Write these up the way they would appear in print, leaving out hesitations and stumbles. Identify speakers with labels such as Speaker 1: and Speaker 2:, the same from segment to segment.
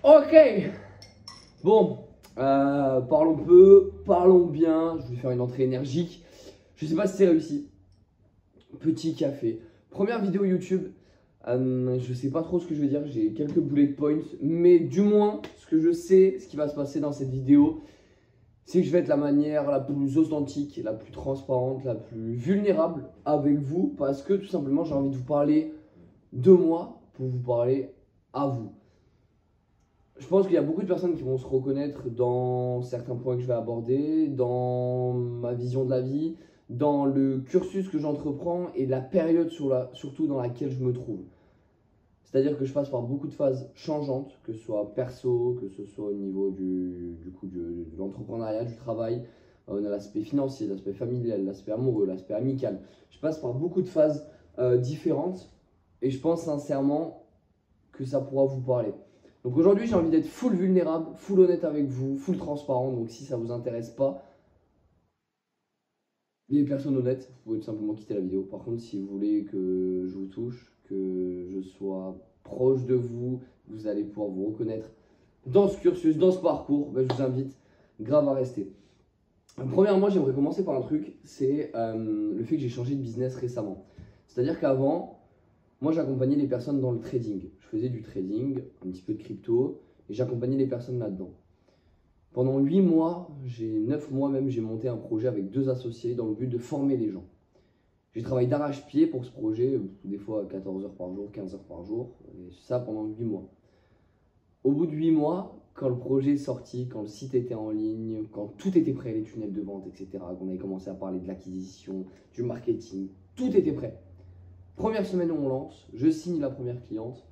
Speaker 1: Ok. Bon, parlons peu, parlons bien. Je vais faire une entrée énergique. Je sais pas si c'est réussi. Petit café. Première vidéo YouTube. Je sais pas trop ce que je vais dire. J'ai quelques bullet points. Mais du moins, ce que je sais, ce qui va se passer dans cette vidéo, c'est que je vais être la manière la plus authentique, la plus transparente, la plus vulnérable avec vous. Parce que tout simplement, j'ai envie de vous parler de moi pour vous parler à vous. Je pense qu'il y a beaucoup de personnes qui vont se reconnaître dans certains points que je vais aborder, dans ma vision de la vie, dans le cursus que j'entreprends et la période surtout dans laquelle je me trouve. C'est-à-dire que je passe par beaucoup de phases changeantes, que ce soit perso, que ce soit au niveau de l'entrepreneuriat, du travail. On a l'aspect financier, l'aspect familial, l'aspect amoureux, l'aspect amical. Je passe par beaucoup de phases différentes et je pense sincèrement que ça pourra vous parler. Donc aujourd'hui, j'ai envie d'être full vulnérable, full honnête avec vous, full transparent. Donc si ça vous intéresse pas, les personnes honnêtes, vous pouvez tout simplement quitter la vidéo. Par contre, si vous voulez que je vous touche, que je sois proche de vous, vous allez pouvoir vous reconnaître dans ce cursus, dans ce parcours, ben, je vous invite grave à rester. Premièrement, j'aimerais commencer par un truc, c'est le fait que j'ai changé de business récemment. C'est-à-dire qu'avant, moi, j'accompagnais les personnes dans le trading. Je faisais du trading, un petit peu de crypto, et j'accompagnais les personnes là-dedans. Pendant 8 mois, 9 mois même, j'ai monté un projet avec 2 associés dans le but de former les gens. J'ai travaillé d'arrache-pied pour ce projet, des fois 14 heures par jour, 15 heures par jour, et ça pendant 8 mois. Au bout de 8 mois, quand le projet est sorti, quand le site était en ligne, quand tout était prêt, les tunnels de vente, etc., qu'on avait commencé à parler de l'acquisition, du marketing, tout était prêt. Première semaine où on lance, je signe la première cliente.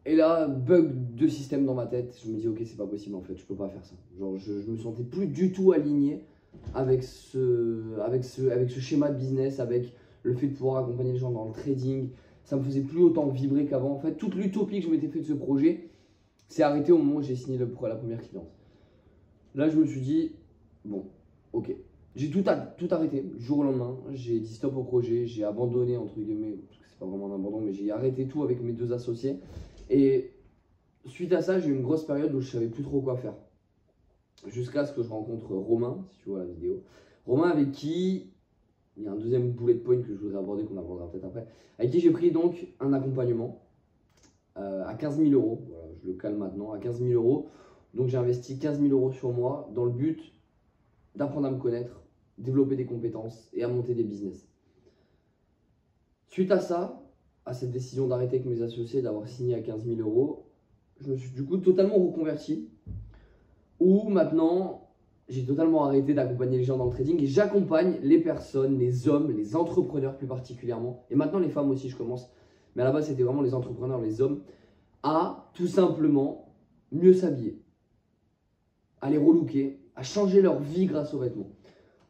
Speaker 1: Et là, bug de système dans ma tête, je me dis ok, c'est pas possible en fait, je peux pas faire ça. Genre, je me sentais plus du tout aligné avec ce schéma de business, avec le fait de pouvoir accompagner les gens dans le trading. Ça me faisait plus autant vibrer qu'avant. En fait, toute l'utopie que je m'étais fait de ce projet s'est arrêtée au moment où j'ai signé la première cliente. Là, je me suis dit, bon, ok. J'ai tout arrêté du jour au lendemain. J'ai dit stop au projet, j'ai abandonné, entre guillemets, parce que c'est pas vraiment un abandon, mais j'ai arrêté tout avec mes 2 associés. Et suite à ça, j'ai eu une grosse période où je savais plus trop quoi faire. Jusqu'à ce que je rencontre Romain, si tu vois la vidéo. Romain avec qui, il y a un deuxième bullet point que je voudrais aborder, qu'on abordera peut-être après, avec qui j'ai pris donc un accompagnement à 15 000 euros. Voilà, je le cale maintenant, à 15 000 euros. Donc j'ai investi 15 000 euros sur moi dans le but d'apprendre à me connaître, développer des compétences et à monter des business. Suite à ça, à cette décision d'arrêter avec mes associés, d'avoir signé à 15 000 euros, je me suis du coup totalement reconverti, où maintenant j'ai totalement arrêté d'accompagner les gens dans le trading et j'accompagne les personnes, les hommes, les entrepreneurs plus particulièrement, et maintenant les femmes aussi je commence, mais à la base c'était vraiment les entrepreneurs, les hommes, à tout simplement mieux s'habiller, à les relooker, à changer leur vie grâce aux vêtements.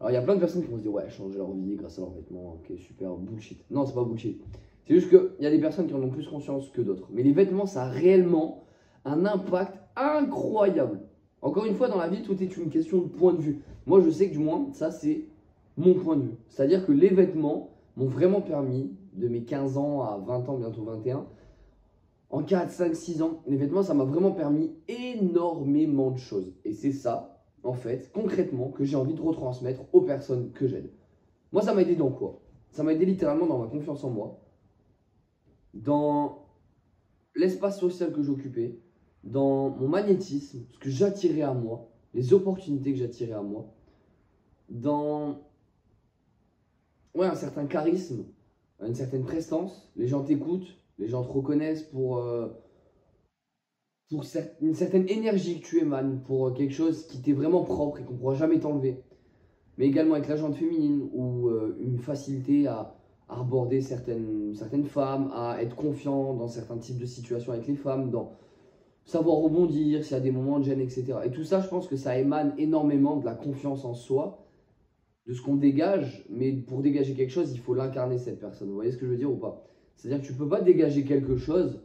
Speaker 1: Alors il y a plein de personnes qui vont se dire ouais, changer leur vie grâce à leurs vêtements, ok super, bullshit. Non, c'est pas bullshit. C'est juste qu'il y a des personnes qui en ont plus conscience que d'autres. Mais les vêtements, ça a réellement un impact incroyable. Encore une fois, dans la vie, tout est une question de point de vue. Moi, je sais que du moins, ça c'est mon point de vue. C'est-à-dire que les vêtements m'ont vraiment permis, de mes 15 ans à 20 ans, bientôt 21, en 4, 5, 6 ans, les vêtements, ça m'a vraiment permis énormément de choses. Et c'est ça, en fait, concrètement, que j'ai envie de retransmettre aux personnes que j'aide. Moi, ça m'a aidé dans quoi? Ça m'a aidé littéralement dans ma confiance en moi, dans l'espace social que j'occupais, dans mon magnétisme, ce que j'attirais à moi, les opportunités que j'attirais à moi, dans un certain charisme, une certaine prestance. Les gens t'écoutent, les gens te reconnaissent pour une certaine énergie que tu émanes, pour quelque chose qui t'est vraiment propre et qu'on ne pourra jamais t'enlever. Mais également avec la jante féminine ou une facilité à aborder certaines femmes, à être confiant dans certains types de situations avec les femmes, dans savoir rebondir s'il y a des moments de gêne, etc. Et tout ça, je pense que ça émane énormément de la confiance en soi, de ce qu'on dégage, mais pour dégager quelque chose, il faut l'incarner cette personne. Vous voyez ce que je veux dire ou pas? C'est-à-dire que tu ne peux pas dégager quelque chose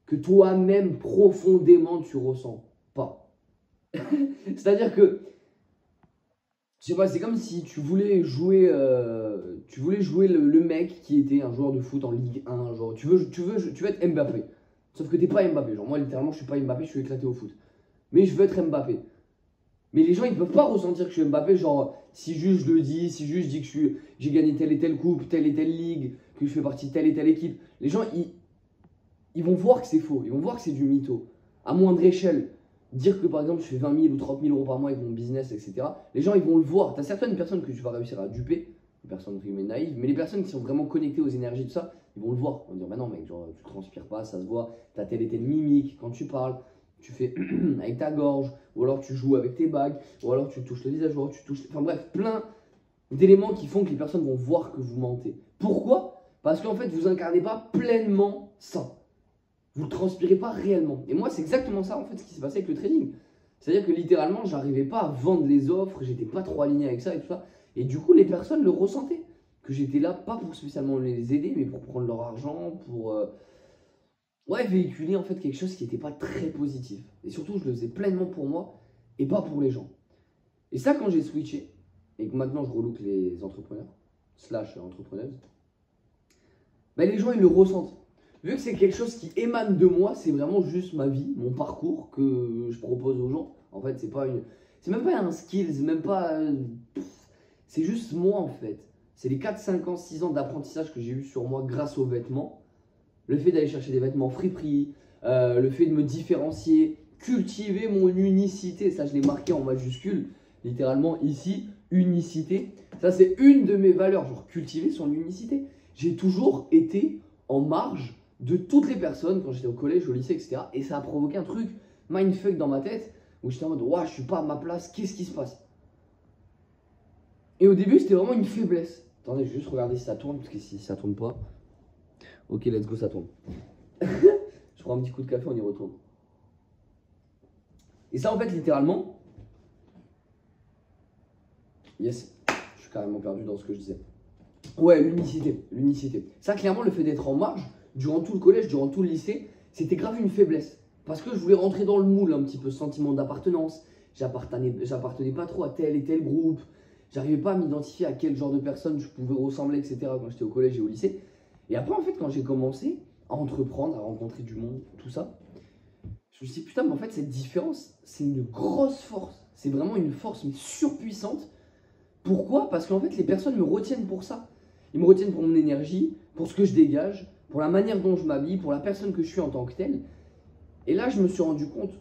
Speaker 1: que toi-même profondément tu ressens pas. C'est-à-dire que, je sais pas, c'est comme si tu voulais jouer le mec qui était un joueur de foot en Ligue 1, genre tu veux être Mbappé. Sauf que t'es pas Mbappé. Genre, moi, littéralement, je suis pas Mbappé, je suis éclaté au foot. Mais je veux être Mbappé. Mais les gens, ils peuvent pas ressentir que je suis Mbappé. Genre, si juste je le dis, si juste je dis que j'ai gagné telle et telle coupe, telle et telle ligue, que je fais partie de telle et telle équipe, les gens, ils vont voir que c'est faux. Ils vont voir que c'est du mytho. À moindre échelle. Dire que par exemple, je fais 20 000 ou 30 000 euros par mois avec mon business, etc. Les gens, ils vont le voir. Tu as certaines personnes que tu vas réussir à duper, des personnes naïves, mais les personnes qui sont vraiment connectées aux énergies, tout ça, ils vont le voir. Ils vont dire, bah non, mec, genre, tu transpires pas, ça se voit. Tu as telle et telle mimique quand tu parles. Tu fais avec ta gorge, ou alors tu joues avec tes bagues, ou alors tu touches le visage, ou alors tu touches. Enfin bref, plein d'éléments qui font que les personnes vont voir que vous mentez. Pourquoi? Parce qu'en fait, vous incarnez pas pleinement ça. Vous ne transpirez pas réellement. Et moi, c'est exactement ça, en fait, ce qui s'est passé avec le trading. C'est-à-dire que littéralement, j'arrivais pas à vendre les offres, j'étais pas trop aligné avec ça et tout ça. Et du coup, les personnes le ressentaient. Que j'étais là, pas pour spécialement les aider, mais pour prendre leur argent, pour véhiculer en fait quelque chose qui n'était pas très positif. Et surtout, je le faisais pleinement pour moi et pas pour les gens. Et ça, quand j'ai switché, et que maintenant je relook les entrepreneurs, / entrepreneuses, ben, les gens, ils le ressentent. Vu que c'est quelque chose qui émane de moi, c'est vraiment juste ma vie, mon parcours que je propose aux gens. En fait, c'est même pas un skill, c'est même pas... c'est juste moi en fait. C'est les 4, 5 ans, 6 ans d'apprentissage que j'ai eu sur moi grâce aux vêtements. Le fait d'aller chercher des vêtements friperies, le fait de me différencier, cultiver mon unicité, ça je l'ai marqué en majuscule, littéralement ici, unicité. Ça c'est une de mes valeurs, genre cultiver son unicité. J'ai toujours été en marge de toutes les personnes quand j'étais au collège, au lycée, etc. Et ça a provoqué un truc mindfuck dans ma tête où j'étais en mode ouah, je suis pas à ma place, qu'est-ce qui se passe? Et au début, c'était vraiment une faiblesse. Attendez, je vais juste regarder si ça tourne, parce que si ça tourne pas. Ok, let's go, ça tourne. Je prends un petit coup de café, on y retourne. Et ça, en fait, littéralement. Yes, je suis carrément perdu dans ce que je disais. Ouais, l'unicité, l'unicité. Ça, clairement, le fait d'être en marge, durant tout le collège, durant tout le lycée, c'était grave une faiblesse. Parce que je voulais rentrer dans le moule, un petit peu sentiment d'appartenance. J'appartenais pas trop à tel et tel groupe. J'arrivais pas à m'identifier à quel genre de personne je pouvais ressembler, etc. quand j'étais au collège et au lycée. Et après, en fait, quand j'ai commencé à entreprendre, à rencontrer du monde, tout ça, je me suis dit, putain, mais en fait, cette différence, c'est une grosse force. C'est vraiment une force, mais surpuissante. Pourquoi? Parce qu'en fait, les personnes me retiennent pour ça. Ils me retiennent pour mon énergie, pour ce que je dégage, pour la manière dont je m'habille, pour la personne que je suis en tant que telle. Et là, je me suis rendu compte,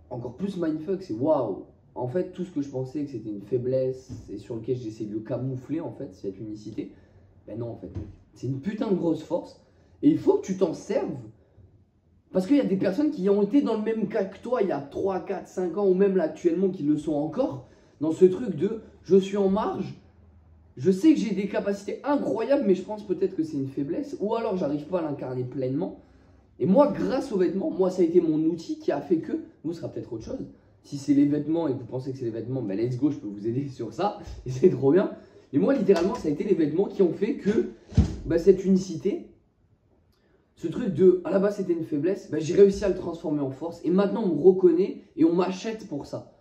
Speaker 1: encore plus mindfuck, c'est waouh. En fait, tout ce que je pensais que c'était une faiblesse et sur lequel j'essayais de le camoufler, en fait, cette unicité, ben non, en fait, c'est une putain de grosse force. Et il faut que tu t'en serves. Parce qu'il y a des personnes qui ont été dans le même cas que toi il y a 3, 4, 5 ans, ou même là actuellement qui le sont encore, dans ce truc de je suis en marge, je sais que j'ai des capacités incroyables, mais je pense peut-être que c'est une faiblesse, ou alors j'arrive pas à l'incarner pleinement. Et moi, grâce aux vêtements, moi ça a été mon outil qui a fait que, vous, ce sera peut-être autre chose. Si c'est les vêtements et que vous pensez que c'est les vêtements, ben let's go, je peux vous aider sur ça, et c'est trop bien. Et moi, littéralement, ça a été les vêtements qui ont fait que ben, cette unicité, ce truc de, à la base c'était une faiblesse, ben, j'ai réussi à le transformer en force, et maintenant on me reconnaît et on m'achète pour ça.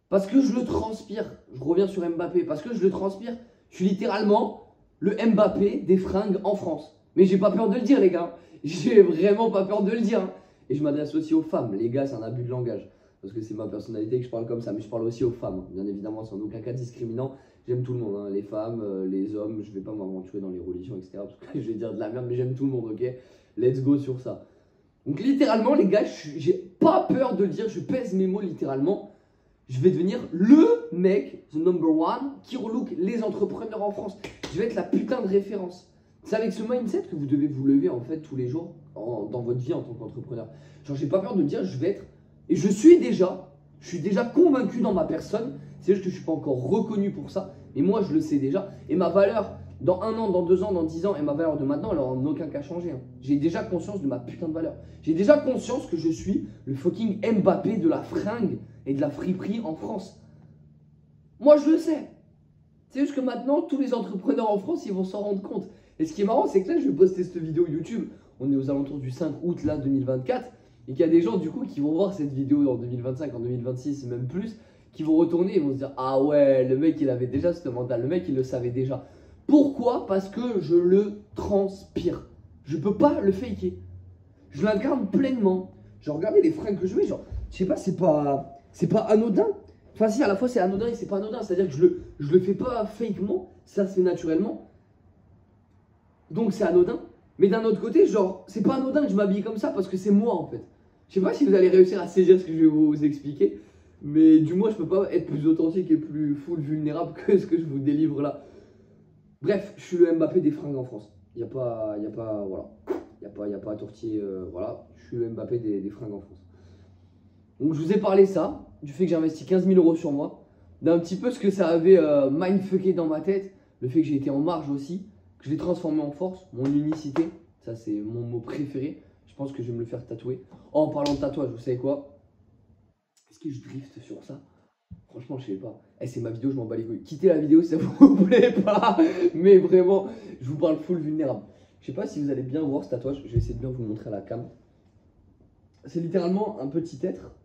Speaker 1: Parce que je le transpire, je reviens sur Mbappé, parce que je le transpire, je suis littéralement le Mbappé des fringues en France. Mais j'ai pas peur de le dire les gars, j'ai vraiment pas peur de le dire. Et je m'adresse aussi aux femmes, les gars c'est un abus de langage. Parce que c'est ma personnalité que je parle comme ça, mais je parle aussi aux femmes, bien évidemment, sans aucun cas discriminant. J'aime tout le monde, hein. Les femmes, les hommes, je vais pas m'aventurer dans les religions, etc. Parce que je vais dire de la merde, mais j'aime tout le monde, ok? Let's go sur ça. Donc littéralement, les gars, j'ai pas peur de le dire, je pèse mes mots littéralement. Je vais devenir le mec, the number one, qui relook les entrepreneurs en France. Je vais être la putain de référence. C'est avec ce mindset que vous devez vous lever en fait tous les jours dans votre vie en tant qu'entrepreneur. Genre, j'ai pas peur de le dire, je vais être... Et je suis déjà convaincu dans ma personne. C'est juste que je ne suis pas encore reconnu pour ça. Mais moi, je le sais déjà. Et ma valeur, dans 1 an, dans 2 ans, dans 10 ans, et ma valeur de maintenant, elle n'a en aucun cas changé. Hein. J'ai déjà conscience de ma putain de valeur. J'ai déjà conscience que je suis le fucking Mbappé de la fringue et de la friperie en France. Moi, je le sais. C'est juste que maintenant, tous les entrepreneurs en France, ils vont s'en rendre compte. Et ce qui est marrant, c'est que là, je vais poster cette vidéo YouTube. On est aux alentours du 5 août, là, 2024. Et qu'il y a des gens, du coup, qui vont voir cette vidéo en 2025, en 2026, même plus, qui vont retourner et vont se dire « Ah ouais, le mec, il avait déjà ce mental. Le mec, il le savait déjà. » Pourquoi? Parce que je le transpire. Je ne peux pas le faker. je l'incarne pleinement. Genre, regardez les fringues que je mets, genre, je sais pas, c'est pas anodin. Enfin, si, à la fois c'est anodin et c'est pas anodin. C'est-à-dire que je le fais pas fakement, ça se fait naturellement. Donc c'est anodin. Mais d'un autre côté, genre, c'est pas anodin que je m'habille comme ça parce que c'est moi en fait. Je sais pas si vous allez réussir à saisir ce que je vais vous expliquer. Mais du moins, je peux pas être plus authentique et plus full vulnérable que ce que je vous délivre là. Bref, je suis le Mbappé des fringues en France. Y a pas, voilà. Y a pas à tortiller, voilà. Je suis le Mbappé des fringues en France. Donc je vous ai parlé ça, du fait que j'ai investi 15 000 € sur moi, d'un petit peu ce que ça avait mindfucké dans ma tête, le fait que j'ai été en marge aussi, que je l'ai transformé en force, mon unicité, ça c'est mon mot préféré, je pense que je vais me le faire tatouer. Oh, en parlant de tatouage, vous savez quoi? Est-ce que je drift sur ça? Franchement, je sais pas. Eh, c'est ma vidéo, je m'en bats les couilles. Quittez la vidéo si ça vous plaît pas, mais vraiment, je vous parle full vulnérable. Je sais pas si vous allez bien voir ce tatouage, je vais essayer de bien vous le montrer à la cam. C'est littéralement un petit être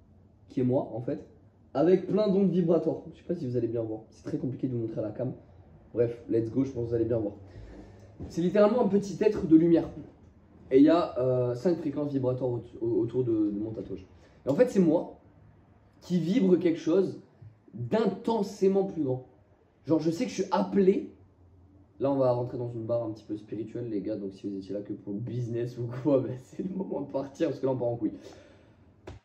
Speaker 1: qui est moi en fait, avec plein d'ondes vibratoires. Je sais pas si vous allez bien voir, c'est très compliqué de vous montrer à la cam. Bref, let's go, je pense que vous allez bien voir. C'est littéralement un petit être de lumière. Et il y a 5 fréquences vibratoires autour de mon tatouage. Et en fait, c'est moi qui vibre quelque chose d'intensément plus grand. Genre, je sais que je suis appelé. Là, on va rentrer dans une barre un petit peu spirituelle, les gars. Donc, si vous étiez là que pour le business ou quoi, ben, c'est le moment de partir parce que là, on part en couille.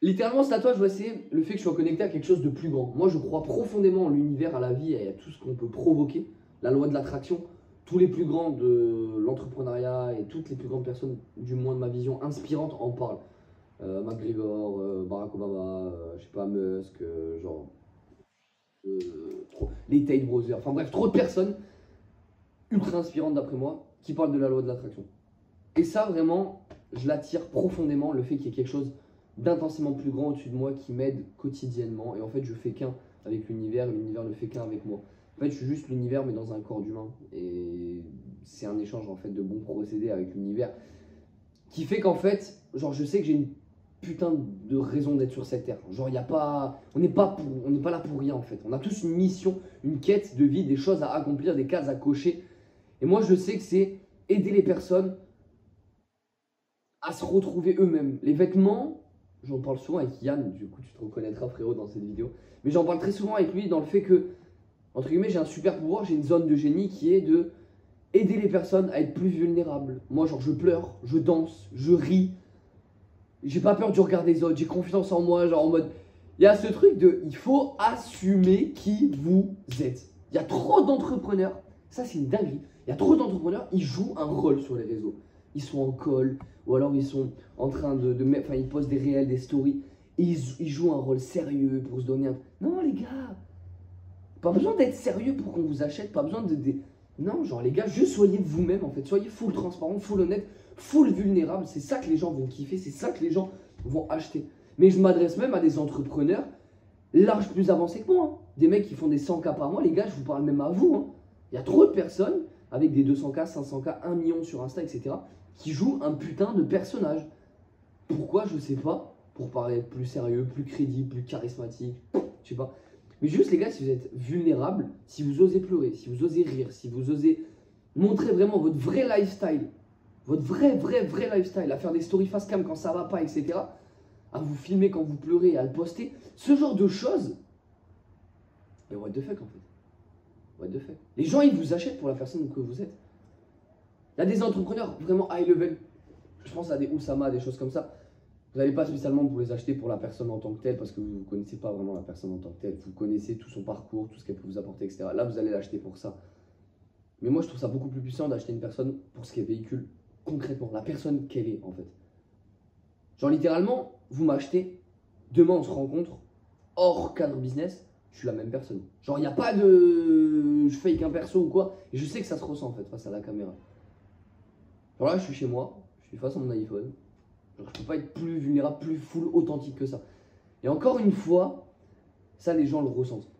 Speaker 1: Littéralement, ce tatouage, c'est le fait que je sois connecté à quelque chose de plus grand. Moi, je crois profondément en l'univers, à la vie et à tout ce qu'on peut provoquer. La loi de l'attraction. Tous les plus grands de l'entrepreneuriat et toutes les plus grandes personnes, du moins de ma vision inspirante, en parlent. McGregor, Barack Obama, je sais pas, Musk, genre. Les Tate Brothers. Enfin bref, trop de personnes ultra inspirantes d'après moi qui parlent de la loi de l'attraction. Et ça, vraiment, je l'attire profondément, le fait qu'il y ait quelque chose d'intensément plus grand au-dessus de moi qui m'aide quotidiennement. Et en fait, je fais qu'un avec l'univers et l'univers ne fait qu'un avec moi. En fait, je suis juste l'univers, mais dans un corps d'humain. Et c'est un échange en fait de bons procédés avec l'univers qui fait qu'en fait, genre, je sais que j'ai une putain de raison d'être sur cette terre. Genre, y a pas, on n'est pas là pour rien en fait. On a tous une mission, une quête de vie, des choses à accomplir, des cases à cocher. Et moi, je sais que c'est aider les personnes à se retrouver eux-mêmes. Les vêtements, j'en parle souvent avec Yann, du coup tu te reconnaîtras frérot dans cette vidéo. Mais j'en parle très souvent avec lui dans le fait que, entre guillemets, j'ai un super pouvoir, j'ai une zone de génie qui est de aider les personnes à être plus vulnérables. Moi, genre, je pleure, je danse, je ris. J'ai pas peur du regard des autres, j'ai confiance en moi, genre en mode... Il y a ce truc de, il faut assumer qui vous êtes. Il y a trop d'entrepreneurs, ça c'est une dinguerie, il y a trop d'entrepreneurs, ils jouent un rôle sur les réseaux. Ils sont en call, ou alors ils sont en train de mettre, enfin ils postent des réels, des stories, et ils jouent un rôle sérieux pour se donner un... Non les gars, pas besoin d'être sérieux pour qu'on vous achète, pas besoin de... Non, genre les gars, juste soyez vous-même en fait, soyez full transparent, full honnête, full vulnérable, c'est ça que les gens vont kiffer, c'est ça que les gens vont acheter. Mais je m'adresse même à des entrepreneurs large plus avancés que moi, hein. Des mecs qui font des 100K par mois, les gars, je vous parle même à vous, hein. Il y a trop de personnes avec des 200K, 500K, 1 million sur Insta, etc. qui jouent un putain de personnage. Pourquoi, je sais pas, pour paraître plus sérieux, plus crédible, plus charismatique, je sais pas. Mais juste les gars, si vous êtes vulnérable, si vous osez pleurer, si vous osez rire, si vous osez montrer vraiment votre vrai lifestyle, votre vrai lifestyle, à faire des stories face cam quand ça va pas, etc., à vous filmer quand vous pleurez, à le poster, ce genre de choses, mais what the fuck en fait. What the fuck. Les gens, ils vous achètent pour la personne que vous êtes. Il y a des entrepreneurs vraiment high level, je pense à des Oussama, des choses comme ça. Vous n'allez pas spécialement vous les acheter pour la personne en tant que telle parce que vous ne connaissez pas vraiment la personne en tant que telle. Vous connaissez tout son parcours, tout ce qu'elle peut vous apporter, etc. Là, vous allez l'acheter pour ça. Mais moi, je trouve ça beaucoup plus puissant d'acheter une personne pour ce qu'elle véhicule concrètement, la personne qu'elle est en fait. Genre littéralement, vous m'achetez, demain on se rencontre, hors cadre business, je suis la même personne. Genre il n'y a pas de je fake un perso ou quoi, et je sais que ça se ressent en fait face à la caméra. Genre là je suis chez moi, je suis face à mon iPhone, genre je peux pas être plus vulnérable, plus full authentique que ça. Et encore une fois, ça les gens le ressentent.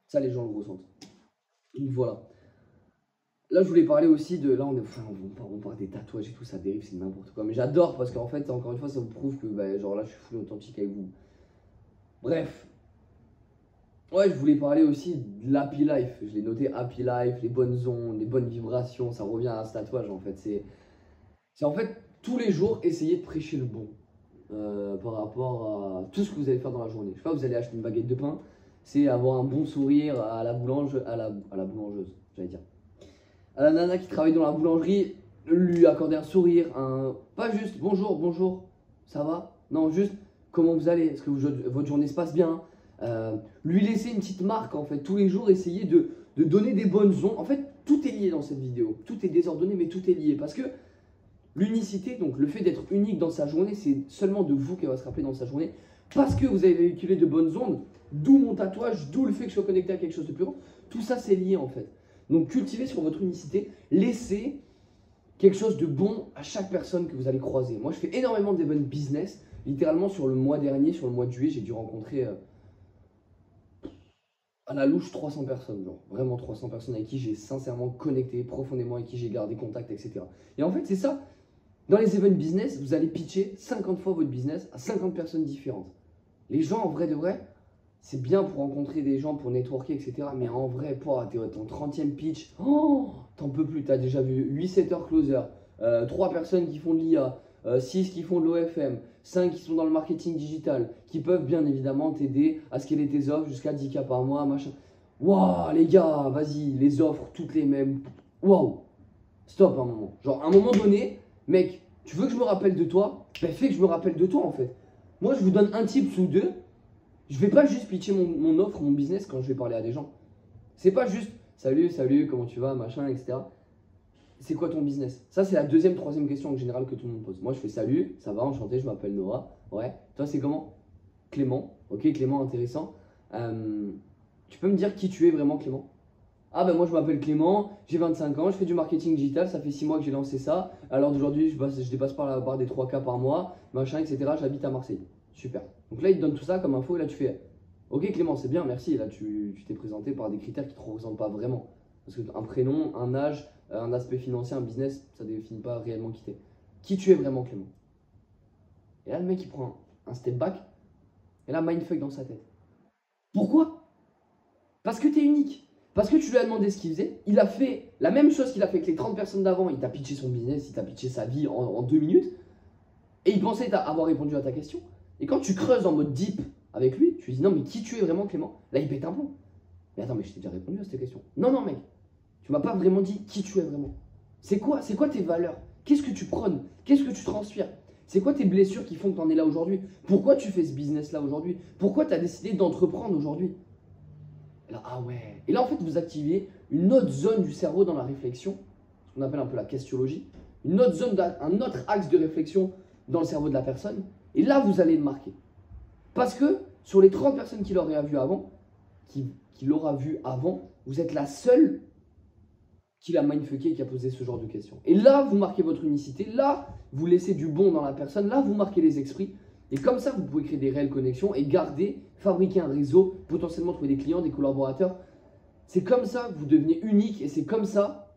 Speaker 1: Ça les gens le ressentent. Donc voilà. Là, je voulais parler aussi de... Là, on parle des tatouages et tout, ça dérive, c'est n'importe quoi. Mais j'adore parce qu'en fait, encore une fois, ça vous prouve que, bah, genre là, je suis full authentique avec vous. Bref. Ouais, je voulais parler aussi de l'happy life. Je l'ai noté, happy life, les bonnes ondes, les bonnes vibrations. Ça revient à ce tatouage, en fait. C'est en fait tous les jours essayer de prêcher le bon par rapport à tout ce que vous allez faire dans la journée. Je sais pas, vous allez acheter une baguette de pain, c'est avoir un bon sourire à la boulangeuse, j'allais dire. À la nana qui travaille dans la boulangerie, lui accorder un sourire, pas juste bonjour, bonjour, ça va? Non, juste comment vous allez? Est-ce que votre journée se passe bien? Lui laisser une petite marque en fait, tous les jours essayer de donner des bonnes ondes. En fait, tout est lié dans cette vidéo, tout est désordonné mais tout est lié parce que l'unicité, donc le fait d'être unique dans sa journée, c'est seulement de vous qu'elle va se rappeler dans sa journée parce que vous avez véhiculé de bonnes ondes, d'où mon tatouage, d'où le fait que je sois connecté à quelque chose de plus grand. Tout ça c'est lié en fait. Donc cultivez sur votre unicité, laissez quelque chose de bon à chaque personne que vous allez croiser. Moi je fais énormément d'events business, littéralement sur le mois dernier, sur le mois de juillet, j'ai dû rencontrer à la louche 300 personnes, genre vraiment 300 personnes avec qui j'ai sincèrement connecté, profondément avec qui j'ai gardé contact, etc. Et en fait c'est ça, dans les events business, vous allez pitcher 50 fois votre business à 50 personnes différentes. Les gens en vrai de vrai, c'est bien pour rencontrer des gens, pour networker, etc. Mais en vrai, t'es ton 30e pitch, t'en peux plus. T'as déjà vu 8 setters closer, 3 personnes qui font de l'IA, 6 qui font de l'OFM, 5 qui sont dans le marketing digital, qui peuvent bien évidemment t'aider à scaler tes offres jusqu'à 10K par mois, machin. Waouh, les gars, vas-y, les offres, toutes les mêmes. Waouh, stop un moment. Genre, à un moment donné, mec, tu veux que je me rappelle de toi? Ben, fais que je me rappelle de toi en fait. Moi, je vous donne un tip ou deux. Je vais pas juste pitcher mon offre, mon business quand je vais parler à des gens. C'est pas juste salut, salut, comment tu vas, machin, etc. C'est quoi ton business? Ça, c'est la deuxième, troisième question en général que tout le monde pose. Moi, je fais salut, ça va, enchanté, je m'appelle Noah. Ouais. Toi, c'est comment? Clément. Ok, Clément, intéressant. Tu peux me dire qui tu es vraiment, Clément? Ah ben moi je m'appelle Clément, j'ai 25 ans, je fais du marketing digital, ça fait 6 mois que j'ai lancé ça. Alors d'aujourd'hui, je dépasse par la barre des 3K par mois, machin, etc. J'habite à Marseille. Super. Donc là, il te donne tout ça comme info et là, tu fais ok Clément, c'est bien, merci. Et là, tu t'es présenté par des critères qui ne te représentent pas vraiment. Parce qu'un prénom, un âge, un aspect financier, un business, ça ne définit pas réellement qui t'es. Qui tu es vraiment, Clément? Et là, le mec, il prend un step back et là, mindfuck dans sa tête. Pourquoi? Parce que tu es unique. Parce que tu lui as demandé ce qu'il faisait. Il a fait la même chose qu'il a fait avec les 30 personnes d'avant. Il t'a pitché son business, il t'a pitché sa vie en 2 minutes. Et il pensait avoir répondu à ta question. Et quand tu creuses en mode deep avec lui, tu lui dis non mais qui tu es vraiment Clément? Là il pète un plomb. Mais attends mais je t'ai déjà répondu à cette question. Non non mec, tu m'as pas vraiment dit qui tu es vraiment. C'est quoi tes valeurs? Qu'est-ce que tu prônes? Qu'est-ce que tu transpires? C'est quoi tes blessures qui font que tu en es là aujourd'hui? Pourquoi tu fais ce business là aujourd'hui? Pourquoi tu as décidé d'entreprendre aujourd'hui? Et là, ah ouais. Et là en fait vous activez une autre zone du cerveau dans la réflexion, ce qu'on appelle un peu la questiologie, une autre zone, un autre axe de réflexion dans le cerveau de la personne. Et là, vous allez le marquer. Parce que sur les 30 personnes qui l'auraient vu avant, vous êtes la seule qui l'a mindfucké et qui a posé ce genre de questions. Et là, vous marquez votre unicité. Là, vous laissez du bon dans la personne. Là, vous marquez les esprits. Et comme ça, vous pouvez créer des réelles connexions et garder, fabriquer un réseau, potentiellement trouver des clients, des collaborateurs. C'est comme ça que vous devenez unique et c'est comme ça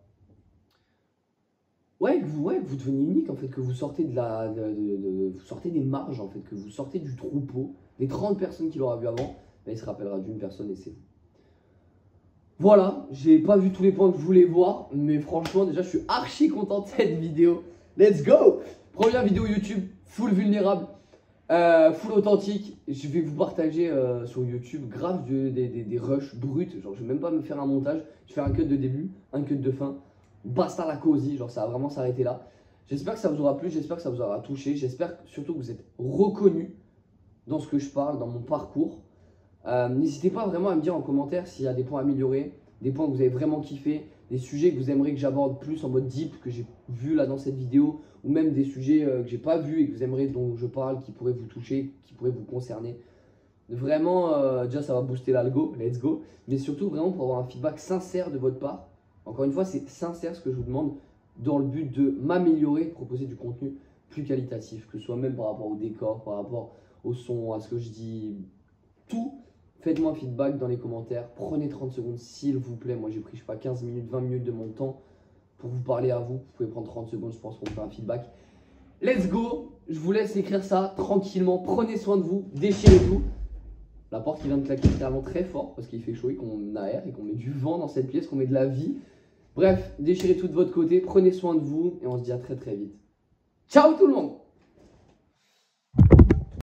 Speaker 1: que vous devenez unique, en fait, que vous sortez vous sortez des marges, en fait, que vous sortez du troupeau, des 30 personnes qu'il aura vu avant, là, il se rappellera d'une personne et c'est vous. Voilà, j'ai pas vu tous les points que je voulais voir, mais franchement, déjà, je suis archi content de cette vidéo. Let's go! Première vidéo YouTube, full vulnérable, full authentique. Je vais vous partager sur YouTube grave des rushs bruts, genre je vais même pas me faire un montage, je fais un cut de début, un cut de fin. Basta la causerie, genre ça va vraiment s'arrêter là. J'espère que ça vous aura plu, j'espère que ça vous aura touché, j'espère surtout que vous êtes reconnu dans ce que je parle, dans mon parcours. N'hésitez pas vraiment à me dire en commentaire s'il y a des points à améliorer, des points que vous avez vraiment kiffé, des sujets que vous aimeriez que j'aborde plus en mode deep que j'ai vu là dans cette vidéo, ou même des sujets que j'ai pas vus et que vous aimeriez dont je parle, qui pourraient vous toucher, qui pourraient vous concerner. Vraiment, déjà ça va booster l'algo, let's go, mais surtout vraiment pour avoir un feedback sincère de votre part. Encore une fois, c'est sincère ce que je vous demande dans le but de m'améliorer, de proposer du contenu plus qualitatif, que ce soit même par rapport au décor, par rapport au son, à ce que je dis, tout. Faites-moi un feedback dans les commentaires, prenez 30 secondes s'il vous plaît. Moi j'ai pris, je sais pas, 15 minutes, 20 minutes de mon temps pour vous parler à vous. Vous pouvez prendre 30 secondes, je pense, pour me faire un feedback. Let's go, je vous laisse écrire ça tranquillement, prenez soin de vous, déchirez tout. La porte qui vient de claquer littéralement très fort parce qu'il fait chaud et qu'on aère et qu'on met du vent dans cette pièce, qu'on met de la vie. Bref, déchirez tout de votre côté, prenez soin de vous et on se dit à très très vite. Ciao tout le monde!